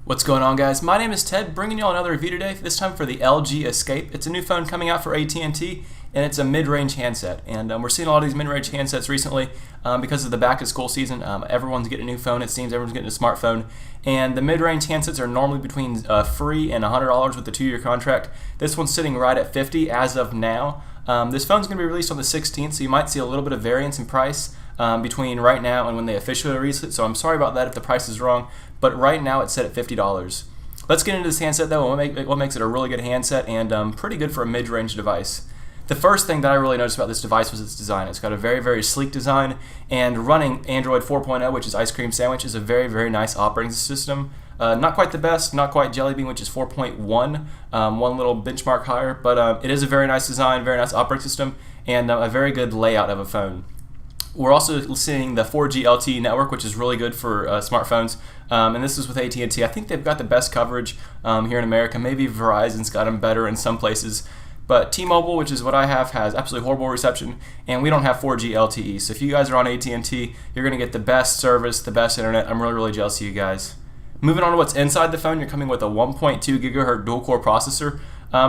What's going on, guys? My name is Ted, bringing you all another review today, this time for the LG Escape. It's a new phone coming out for AT&T, and it's a mid-range handset. And we're seeing a lot of these mid-range handsets recently because of the back-to-school season. Everyone's getting a new phone, it seems. Everyone's getting a smartphone. And the mid-range handsets are normally between free and $100 with the 2-year contract. This one's sitting right at $50 as of now. This phone's going to be released on the 16th, so you might see a little bit of variance in price between right now and when they officially release it. So I'm sorry about that if the price is wrong, but right now it's set at $50. Let's get into this handset though, and what makes it a really good handset and pretty good for a mid-range device. The first thing that I really noticed about this device was its design. It's got a very, very sleek design, and running Android 4.0, which is Ice Cream Sandwich, is a very, very nice operating system. Not quite the best, not quite Jelly Bean, which is 4.1, one little benchmark higher, but it is a very nice design, very nice operating system, and a very good layout of a phone. We're also seeing the 4G LTE network, which is really good for smartphones, and this is with AT&T. I think they've got the best coverage here in America. Maybe Verizon's got them better in some places, but T-Mobile, which is what I have, has absolutely horrible reception, and we don't have 4G LTE. So if you guys are on AT&T, you're going to get the best service, the best internet. I'm really, really jealous of you guys. Moving on to what's inside the phone, you're coming with a 1.2 GHz dual-core processor.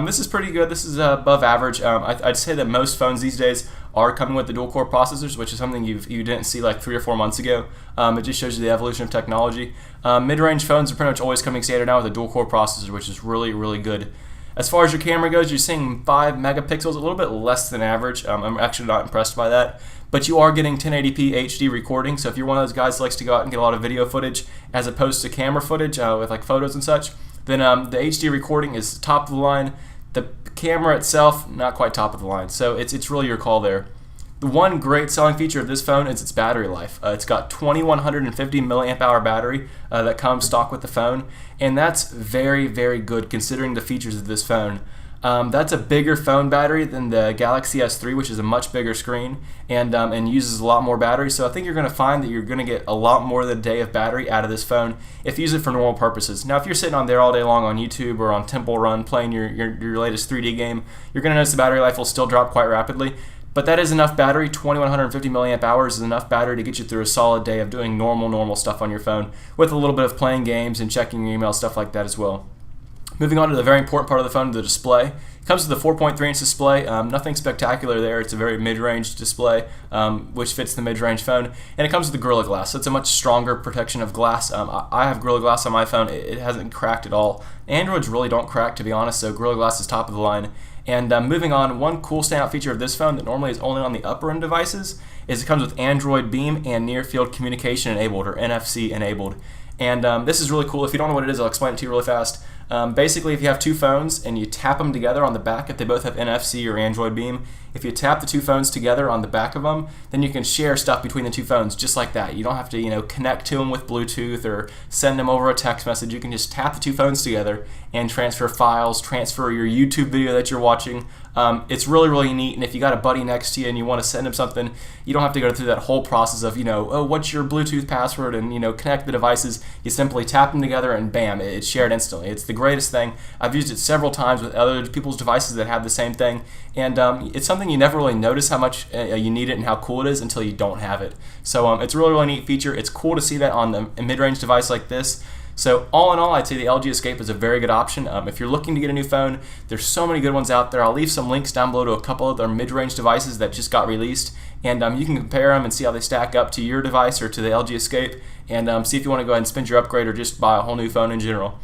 This is pretty good. This is above average. I'd say that most phones these days are coming with the dual-core processors, which is something you didn't see like 3 or 4 months ago. It just shows you the evolution of technology. Mid-range phones are pretty much always coming standard now with a dual-core processor, which is really, really good. As far as your camera goes, you're seeing 5 megapixels, a little bit less than average. I'm actually not impressed by that. But you are getting 1080p HD recording, so if you're one of those guys who likes to go out and get a lot of video footage as opposed to camera footage with like photos and such, then the HD recording is top of the line. The camera itself, not quite top of the line, so it's really your call there. The one great selling feature of this phone is its battery life. It's got 2150 milliamp hour battery that comes stock with the phone, and that's very, very good considering the features of this phone. That's a bigger phone battery than the Galaxy S3, which is a much bigger screen and uses a lot more battery. So I think you're going to find that you're going to get a lot more than a day of battery out of this phone if you use it for normal purposes. Now, if you're sitting on there all day long on YouTube or on Temple Run playing your latest 3D game, you're going to notice the battery life will still drop quite rapidly. But that is enough battery. 2150 milliamp hours is enough battery to get you through a solid day of doing normal stuff on your phone with a little bit of playing games and checking your email, stuff like that as well. Moving on to the very important part of the phone, the display. It comes with a 4.3-inch display. Nothing spectacular there. It's a very mid-range display, which fits the mid-range phone. And it comes with the Gorilla Glass. So it's a much stronger protection of glass. I have Gorilla Glass on my phone. It hasn't cracked at all. Androids really don't crack, to be honest, so Gorilla Glass is top of the line. And moving on, one cool standout feature of this phone that normally is only on the upper-end devices is it comes with Android Beam and Near-Field Communication enabled, or NFC enabled. And this is really cool. If you don't know what it is, I'll explain it to you really fast. Basically, if you have two phones and you tap them together on the back, if they both have NFC or Android Beam, if you tap the two phones together on the back of them, then you can share stuff between the two phones just like that. You don't have to, connect to them with Bluetooth or send them over a text message. You can just tap the two phones together and transfer files, transfer your YouTube video that you're watching. It's really, really neat, and if you got a buddy next to you and you want to send him something, you don't have to go through that whole process of, oh, what's your Bluetooth password, and, connect the devices. You simply tap them together and bam, it's shared instantly. It's the greatest thing. I've used it several times with other people's devices that have the same thing, and it's something you never really notice how much you need it and how cool it is until you don't have it. So it's a really, really neat feature. It's cool to see that on a mid-range device like this. So all in all, I'd say the LG Escape is a very good option. If you're looking to get a new phone, there's so many good ones out there. I'll leave some links down below to a couple of their mid-range devices that just got released, and you can compare them and see how they stack up to your device or to the LG Escape, and see if you want to go ahead and spend your upgrade or just buy a whole new phone in general.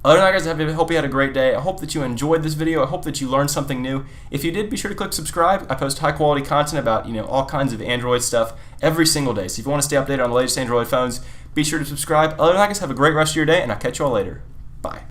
Other than that, guys, I hope you had a great day. I hope that you enjoyed this video. I hope that you learned something new. If you did, be sure to click subscribe. I post high-quality content about all kinds of Android stuff every single day. So if you want to stay updated on the latest Android phones, be sure to subscribe. Other than that, guys, have a great rest of your day, and I'll catch you all later. Bye.